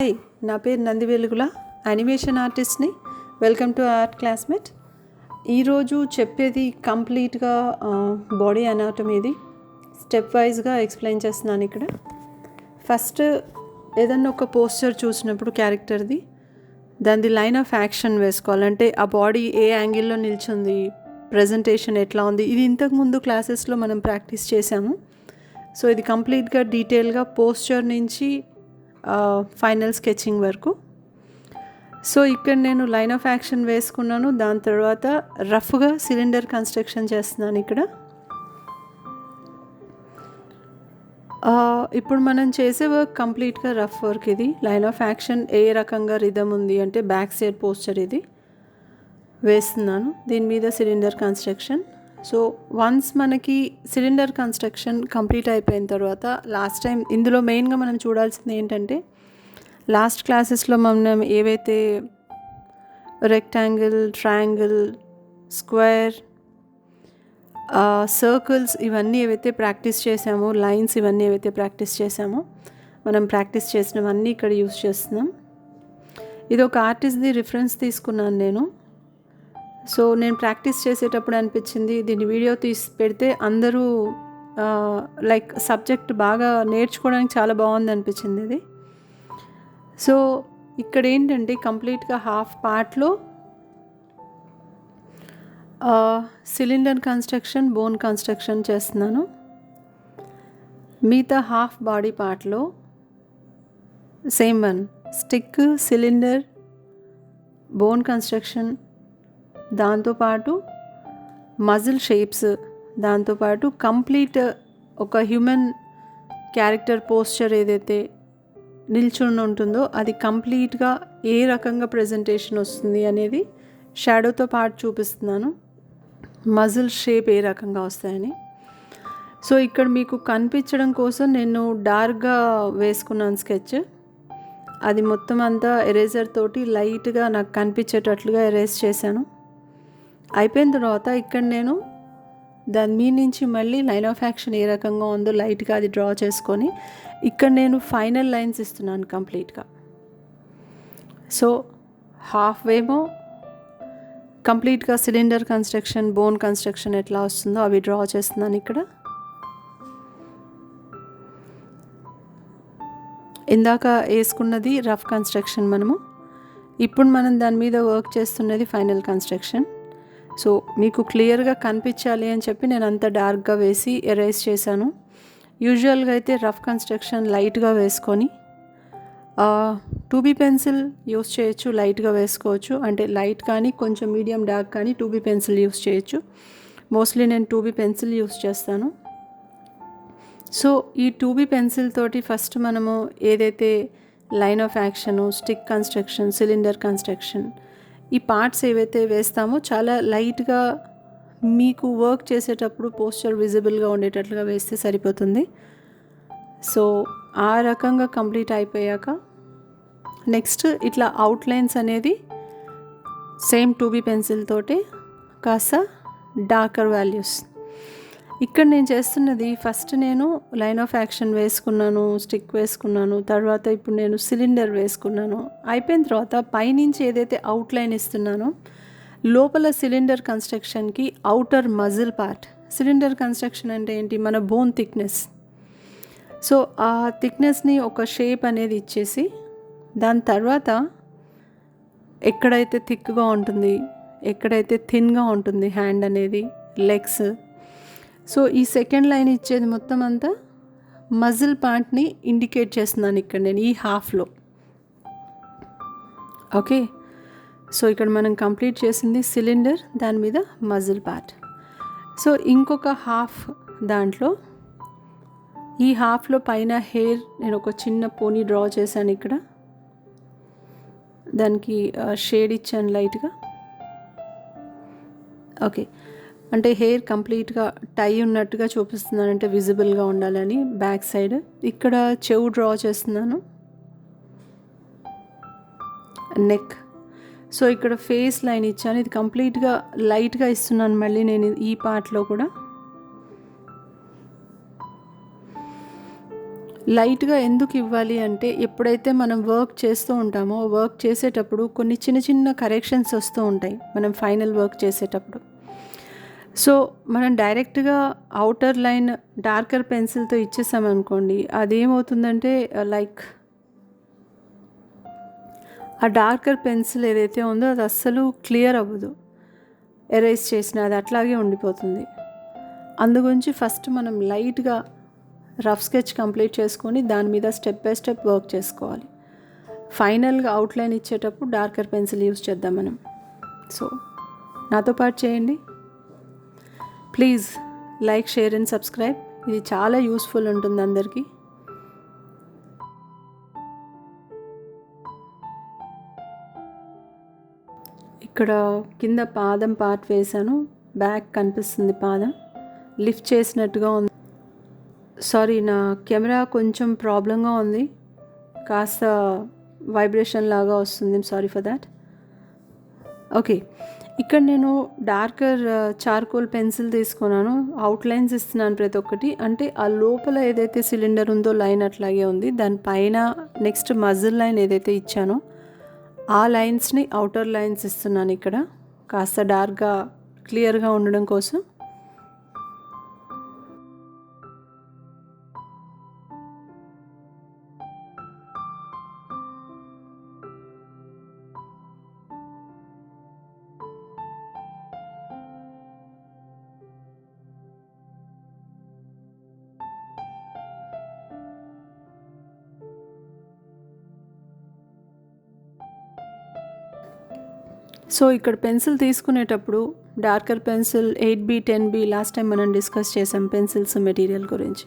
Hi, నా పేరు Nandivelugula, animation ఆర్టిస్ట్ని. Welcome to Art Classmate. ఈరోజు చెప్పేది కంప్లీట్గా బాడీ అనాటమీది స్టెప్ వైజ్గా ఎక్స్ప్లెయిన్ చేస్తున్నాను. ఇక్కడ ఫస్ట్ ఏదన్నా ఒక పోస్చర్ చూసినప్పుడు క్యారెక్టర్ది దానిది లైన్ ఆఫ్ యాక్షన్ వేసుకోవాలంటే ఆ బాడీ ఏ యాంగిల్లో నిల్చుంది, ప్రజెంటేషన్ ఎట్లా ఉంది, ఇది ఇంతకుముందు క్లాసెస్లో మనం ప్రాక్టీస్ చేసాము. సో ఇది కంప్లీట్గా డీటెయిల్గా పోస్చర్ నుంచి ఫైనల్ స్కెచింగ్ వరకు. సో ఇక్కడ నేను లైన్ ఆఫ్ యాక్షన్ వేసుకున్నాను. దాని తర్వాత రఫ్గా సిలిండర్ కన్స్ట్రక్షన్ చేస్తున్నాను. ఇక్కడ ఇప్పుడు మనం చేసే వర్క్ కంప్లీట్గా రఫ్ వర్క్. ఇది లైన్ ఆఫ్ యాక్షన్ ఏ రకంగా రిథమ్ ఉంది అంటే బ్యాక్ సైడ్ పోస్చర్ ఇది వేస్తున్నాను. దీని మీద సిలిండర్ కన్స్ట్రక్షన్. సో వన్స్ మనకి సిలిండర్ కన్స్ట్రక్షన్ కంప్లీట్ అయిపోయిన తర్వాత లాస్ట్ టైం ఇందులో మెయిన్గా మనం చూడాల్సింది ఏంటంటే లాస్ట్ క్లాసెస్లో మనం ఏవైతే రెక్టాంగిల్, ట్రయాంగిల్, స్క్వేర్, సర్కిల్స్ ఇవన్నీ ఏవైతే ప్రాక్టీస్ చేసామో, లైన్స్ ఇవన్నీ ఏవైతే ప్రాక్టీస్ చేసామో మనం ప్రాక్టీస్ చేసినవన్నీ ఇక్కడ యూస్ చేస్తున్నాం. ఇది ఒక ఆర్టిస్ట్ది రిఫరెన్స్ తీసుకున్నాను నేను. సో నేను ప్రాక్టీస్ చేసేటప్పుడు అనిపించింది దీన్ని వీడియో తీసి పెడితే అందరూ లైక్ సబ్జెక్ట్ బాగా నేర్చుకోవడానికి చాలా బాగుంది అనిపించింది ఇది. సో ఇక్కడ ఏంటంటే కంప్లీట్గా హాఫ్ పార్ట్లో సిలిండర్ కన్స్ట్రక్షన్, బోన్ కన్స్ట్రక్షన్ చేస్తున్నాను. మిగతా హాఫ్ బాడీ పార్ట్లో same one stick, cylinder, bone construction, దాంతోపాటు మజిల్ షేప్స్, దాంతోపాటు కంప్లీట్ ఒక హ్యూమన్ క్యారెక్టర్ పోస్చర్ ఏదైతే నిల్చుని ఉంటుందో అది కంప్లీట్గా ఏ రకంగా ప్రజెంటేషన్ వస్తుంది అనేది షాడోతో పాటు చూపిస్తున్నాను. మజిల్ షేప్ ఏ రకంగా వస్తాయని. సో ఇక్కడ మీకు కనిపించడం కోసం నేను డార్క్గా వేసుకున్నాను స్కెచ్. అది మొత్తం అంతా ఎరేజర్ తోటి లైట్గా నాకు కనిపించేటట్లుగా ఎరేజ్ చేశాను. అయిపోయిన తర్వాత ఇక్కడ నేను దాని మీ నుంచి మళ్ళీ లైన్ ఆఫ్ యాక్షన్ ఏ రకంగా ఉందో లైట్గా అది డ్రా చేసుకొని ఇక్కడ నేను ఫైనల్ లైన్స్ ఇస్తున్నాను కంప్లీట్గా. సో హాఫ్ వేమో కంప్లీట్గా సిలిండర్ కన్స్ట్రక్షన్, బోన్ కన్స్ట్రక్షన్ ఎట్లా వస్తుందో అవి డ్రా చేస్తున్నాను ఇక్కడ. ఇందాక వేసుకున్నది రఫ్ కన్స్ట్రక్షన్ మనము. ఇప్పుడు మనం దాని మీద వర్క్ చేస్తున్నది ఫైనల్ కన్స్ట్రక్షన్. సో మీకు క్లియర్గా కనిపించాలి అని చెప్పి నేను అంత డార్క్గా వేసి ఎరేజ్ చేశాను. యూజువల్గా అయితే రఫ్ కన్స్ట్రక్షన్ లైట్గా వేసుకొని 2B పెన్సిల్ యూస్ చేయొచ్చు, లైట్గా వేసుకోవచ్చు. అంటే లైట్ కానీ కొంచెం మీడియం డార్క్ కానీ 2B పెన్సిల్ యూస్ చేయొచ్చు. మోస్ట్లీ నేను 2B పెన్సిల్ యూస్ చేస్తాను. సో ఈ 2B పెన్సిల్ తోటి ఫస్ట్ మనము ఏదైతే line of action, stick construction, cylinder construction ఈ పార్ట్స్ ఏవైతే వేస్తామో చాలా లైట్గా మీకు వర్క్ చేసేటప్పుడు పోస్చర్ విజిబుల్గా ఉండేటట్లుగా వేస్తే సరిపోతుంది. సో ఆ రకంగా కంప్లీట్ అయిపోయాక నెక్స్ట్ ఇట్లా అవుట్లైన్స్ అనేది సేమ్ 2B పెన్సిల్ తోటి కాస్త డార్కర్ వాల్యూస్. ఇక్కడ నేను చేస్తున్నది ఫస్ట్ నేను లైన్ ఆఫ్ యాక్షన్ వేసుకున్నాను, స్టిక్ వేసుకున్నాను, తర్వాత ఇప్పుడు నేను సిలిండర్ వేసుకున్నాను. అయిపోయిన తర్వాత పైనుంచి ఏదైతే అవుట్లైన్ ఇస్తున్నానో లోపల సిలిండర్ కన్స్ట్రక్షన్కి outer muscle part. Cylinder construction అంటే ఏంటి, మన బోన్ థిక్నెస్. సో ఆ థిక్నెస్ని ఒక షేప్ అనేది ఇచ్చేసి దాని తర్వాత ఎక్కడైతే థిక్గా ఉంటుంది, ఎక్కడైతే థిన్గా ఉంటుంది హ్యాండ్ అనేది, లెగ్స్. సో ఈ సెకండ్ లైన్ ఇచ్చేది మొత్తం అంతా మజిల్ పార్ట్ని ఇండికేట్ చేస్తున్నాను ఇక్కడ నేను ఈ హాఫ్లో. ఓకే, సో ఇక్కడ మనం కంప్లీట్ చేసింది సిలిండర్, దాని మీద మజిల్ పార్ట్. సో ఇంకొక హాఫ్ దాంట్లో ఈ హాఫ్లో పైన హెయిర్ నేను ఒక చిన్న పోనీ డ్రా చేశాను. ఇక్కడ దానికి షేడ్ ఇచ్చాను లైట్గా. ఓకే, అంటే హెయిర్ కంప్లీట్గా టై ఉన్నట్టుగా చూపిస్తున్నాను, అంటే విజిబుల్గా ఉండాలని బ్యాక్ సైడ్. ఇక్కడ చెవు డ్రా చేస్తున్నాను, నెక్. సో ఇక్కడ ఫేస్ లైన్ ఇచ్చాను. ఇది కంప్లీట్గా లైట్గా ఇస్తున్నాను మళ్ళీ నేను ఈ పార్ట్లో కూడా. లైట్గా ఎందుకు ఇవ్వాలి అంటే, ఎప్పుడైతే మనం వర్క్ చేస్తూ ఉంటామో వర్క్ చేసేటప్పుడు కొన్ని చిన్న చిన్న కరెక్షన్స్ వస్తూ ఉంటాయి మనం ఫైనల్ వర్క్ చేసేటప్పుడు. సో మనం డైరెక్ట్గా అవుటర్ లైన్ డార్కర్ పెన్సిల్తో ఇచ్చేసామనుకోండి, అదేమవుతుందంటే లైక్ ఆ డార్కర్ పెన్సిల్ ఏదైతే ఉందో అది అస్సలు క్లియర్ అవ్వదు. ఎరేజ్ చేసినా అది అట్లాగే ఉండిపోతుంది. అందుగురించి ఫస్ట్ మనం లైట్గా రఫ్ స్కెచ్ కంప్లీట్ చేసుకొని దాని మీద స్టెప్ బై స్టెప్ వర్క్ చేసుకోవాలి. ఫైనల్గా అవుట్లైన్ ఇచ్చేటప్పుడు డార్కర్ పెన్సిల్ యూస్ చేద్దాం మనం. సో నాతో పాటు చేయండి. Please like, share and subscribe. ఇది చాలా యూస్ఫుల్ ఉంటుంది అందరికీ. ఇక్కడ కింద పాదం పార్ట్ వేసాను, బ్యాక్ కనిపిస్తుంది పాదం, లిఫ్ట్ చేసినట్టుగా ఉంది. సారీ, నా కెమెరా కొంచెం ప్రాబ్లంగా ఉంది, కాస్త వైబ్రేషన్ లాగా వస్తుంది. Sorry for that. ఓకే, ఇక్కడ నేను డార్కర్ చార్కోల్ పెన్సిల్ తీసుకున్నాను, అవుట్లైన్స్ ఇస్తున్నాను ప్రతి ఒక్కటి. అంటే ఆ లోపల ఏదైతే సిలిండర్ ఉందో లైన్ అట్లాగే ఉంది, దానిపైన నెక్స్ట్ మజిల్ లైన్ ఏదైతే ఇచ్చానో ఆ లైన్స్ని అవుటర్ లైన్స్ ఇస్తున్నాను ఇక్కడ, కాస్త డార్క్గా క్లియర్గా ఉండడం కోసం. సో ఇక్కడ పెన్సిల్ తీసుకునేటప్పుడు darker pencil 8B 10B last time మనం డిస్కస్ చేసాం పెన్సిల్స్ మెటీరియల్ గురించి.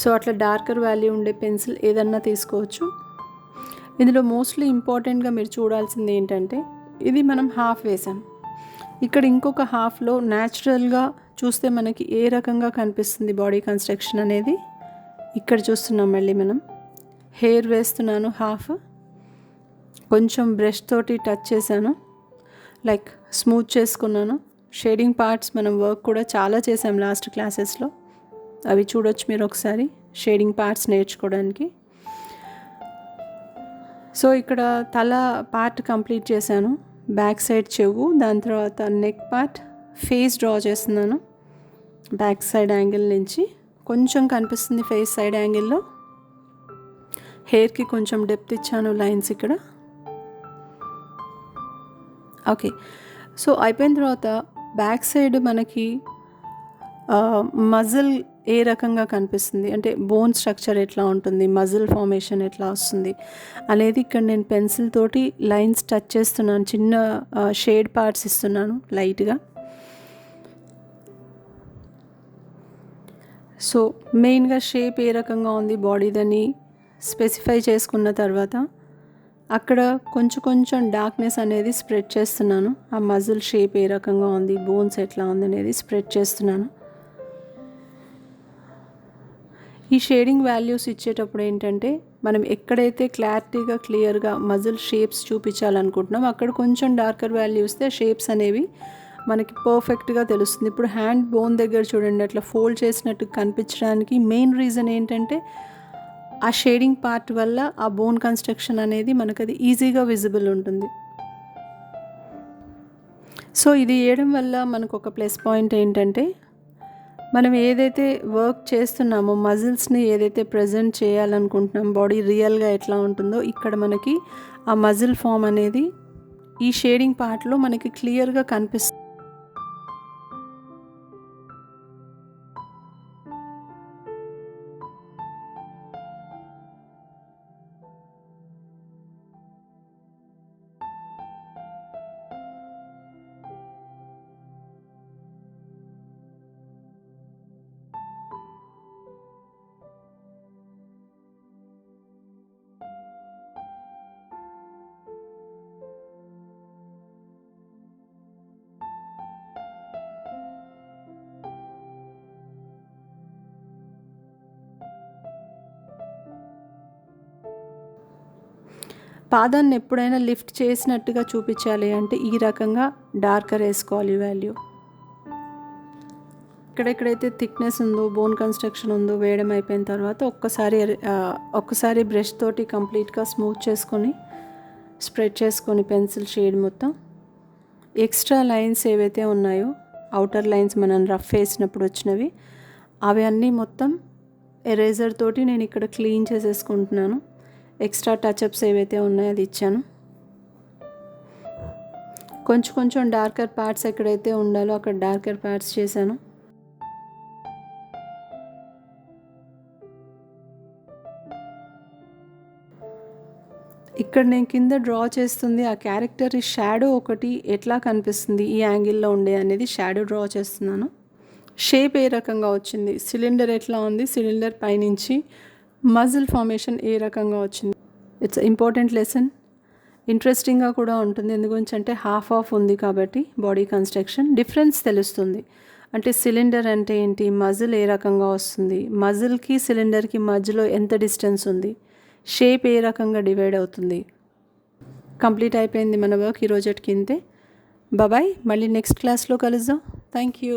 సో అట్లా డార్కర్ వాల్యూ ఉండే పెన్సిల్ ఏదన్నా తీసుకోవచ్చు. ఇందులో మోస్ట్లీ ఇంపార్టెంట్గా మీరు చూడాల్సింది ఏంటంటే, ఇది మనం హాఫ్ వేసాం, ఇక్కడ ఇంకొక హాఫ్లో న్యాచురల్గా చూస్తే మనకి ఏ రకంగా కనిపిస్తుంది బాడీ కన్స్ట్రక్షన్ అనేది ఇక్కడ చూస్తున్నాం. మళ్ళీ మనం హెయిర్ వేస్తున్నాను, హాఫ్ కొంచెం బ్రష్ తోటి టచ్ చేశాను, లైక్ స్మూత్ చేసుకున్నాను. షేడింగ్ పార్ట్స్ మనం వర్క్ కూడా చాలా చేసాం లాస్ట్ క్లాసెస్లో, అవి చూడొచ్చు మీరు ఒకసారి షేడింగ్ పార్ట్స్ నేర్చుకోవడానికి. సో ఇక్కడ తల పార్ట్ కంప్లీట్ చేశాను, బ్యాక్ సైడ్ చెవు, దాని తర్వాత నెక్ పార్ట్, ఫేస్ డ్రా చేస్తున్నాను బ్యాక్ సైడ్ యాంగిల్ నుంచి. కొంచెం కనిపిస్తుంది ఫేస్ సైడ్ యాంగిల్లో. హెయిర్కి కొంచెం డెప్త్ ఇచ్చాను లైన్స్ ఇక్కడ. ఓకే, సో అయిపోయిన తర్వాత బ్యాక్ సైడ్ మనకి మజిల్ ఏ రకంగా కనిపిస్తుంది అంటే బోన్ స్ట్రక్చర్ ఎట్లా ఉంటుంది, మజిల్ ఫార్మేషన్ ఎట్లా వస్తుంది అనేది ఇక్కడ నేను పెన్సిల్ తోటి లైన్స్ టచ్ చేస్తున్నాను, చిన్న షేడ్ పార్ట్స్ ఇస్తున్నాను లైట్గా. సో మెయిన్గా షేప్ ఏ రకంగా ఉంది బాడీదని స్పెసిఫై చేసుకున్న తర్వాత అక్కడ కొంచెం కొంచెం డార్క్నెస్ అనేది స్ప్రెడ్ చేస్తున్నాను. ఆ మజిల్ షేప్ ఏ రకంగా ఉంది, బోన్స్ ఎట్లా ఉంది అనేది స్ప్రెడ్ చేస్తున్నాను. ఈ షేడింగ్ వాల్యూస్ ఇచ్చేటప్పుడు ఏంటంటే, మనం ఎక్కడైతే క్లారిటీగా క్లియర్గా మజిల్ షేప్స్ చూపించాలనుకుంటున్నాం అక్కడ కొంచెం డార్కర్ వాల్యూ ఇస్తే షేప్స్ అనేవి మనకి పర్ఫెక్ట్గా తెలుస్తుంది. ఇప్పుడు హ్యాండ్ బోన్ దగ్గర చూడండి అట్లా ఫోల్డ్ చేసినట్టు కనిపించడానికి మెయిన్ రీజన్ ఏంటంటే, ఆ షేడింగ్ పార్ట్ వల్ల ఆ బోన్ కన్స్ట్రక్షన్ అనేది మనకు అది ఈజీగా విజిబుల్ ఉంటుంది. సో ఇది వేయడం వల్ల మనకు ఒక ప్లస్ పాయింట్ ఏంటంటే, మనం ఏదైతే వర్క్ చేస్తున్నామో మజిల్స్ని ఏదైతే ప్రజెంట్ చేయాలనుకుంటున్నాం బాడీ రియల్గా ఎట్లా ఉంటుందో ఇక్కడ మనకి ఆ మజిల్ ఫామ్ అనేది ఈ షేడింగ్ పార్ట్లో మనకి క్లియర్గా కనిపిస్తుంది. పాదాన్ని ఎప్పుడైనా లిఫ్ట్ చేసినట్టుగా చూపించాలి అంటే ఈ రకంగా డార్కర్ వేసుకోవాలి వాల్యూ. ఎక్కడెక్కడైతే థిక్నెస్ ఉందో, బోన్ కన్స్ట్రక్షన్ ఉందో వేయడం అయిపోయిన తర్వాత ఒక్కసారి బ్రష్ తోటి కంప్లీట్గా స్మూత్ చేసుకొని స్ప్రెడ్ చేసుకొని పెన్సిల్ షేడ్ మొత్తం ఎక్స్ట్రా లైన్స్ ఏవైతే ఉన్నాయో, అవుటర్ లైన్స్ మనం రఫ్ వేసినప్పుడు వచ్చినవి, అవి అన్నీ మొత్తం ఎరేజర్ తోటి నేను ఇక్కడ క్లీన్ చేసేసుకుంటున్నాను. ఎక్స్ట్రా టచ్అప్స్ ఏవైతే ఉన్నాయో అది ఇచ్చాను. కొంచెం డార్కర్ పార్ట్స్ ఎక్కడైతే ఉండాలో అక్కడ డార్కర్ పార్ట్స్ చేశాను. ఇక్కడ నేను కింద డ్రా చేస్తుంది ఆ క్యారెక్టర్ షాడో ఒకటి ఎట్లా కనిపిస్తుంది ఈ యాంగిల్లో ఉండే అనేది షాడో డ్రా చేస్తున్నాను. షేప్ ఏ రకంగా వచ్చింది, సిలిండర్ ఎట్లా ఉంది, సిలిండర్ పైనుంచి మజిల్ ఫార్మేషన్ ఏ రకంగా వచ్చింది. ఇట్స్ ఇంపార్టెంట్ లెసన్, ఇంట్రెస్టింగ్గా కూడా ఉంటుంది. ఎందుగురించి అంటే హాఫ్ ఆఫ్ ఉంది కాబట్టి బాడీ కన్స్ట్రక్షన్ డిఫరెన్స్ తెలుస్తుంది. అంటే సిలిండర్ అంటే ఏంటి, మజిల్ ఏ రకంగా వస్తుంది, మజిల్కి సిలిండర్కి మధ్యలో ఎంత డిస్టెన్స్ ఉంది, షేప్ ఏ రకంగా డివైడ్ అవుతుంది. కంప్లీట్ అయిపోయింది మన వర్క్ ఈరోజుకి ఇంతే. బాయ్, మళ్ళీ నెక్స్ట్ క్లాస్లో కలుద్దాం. Thank you.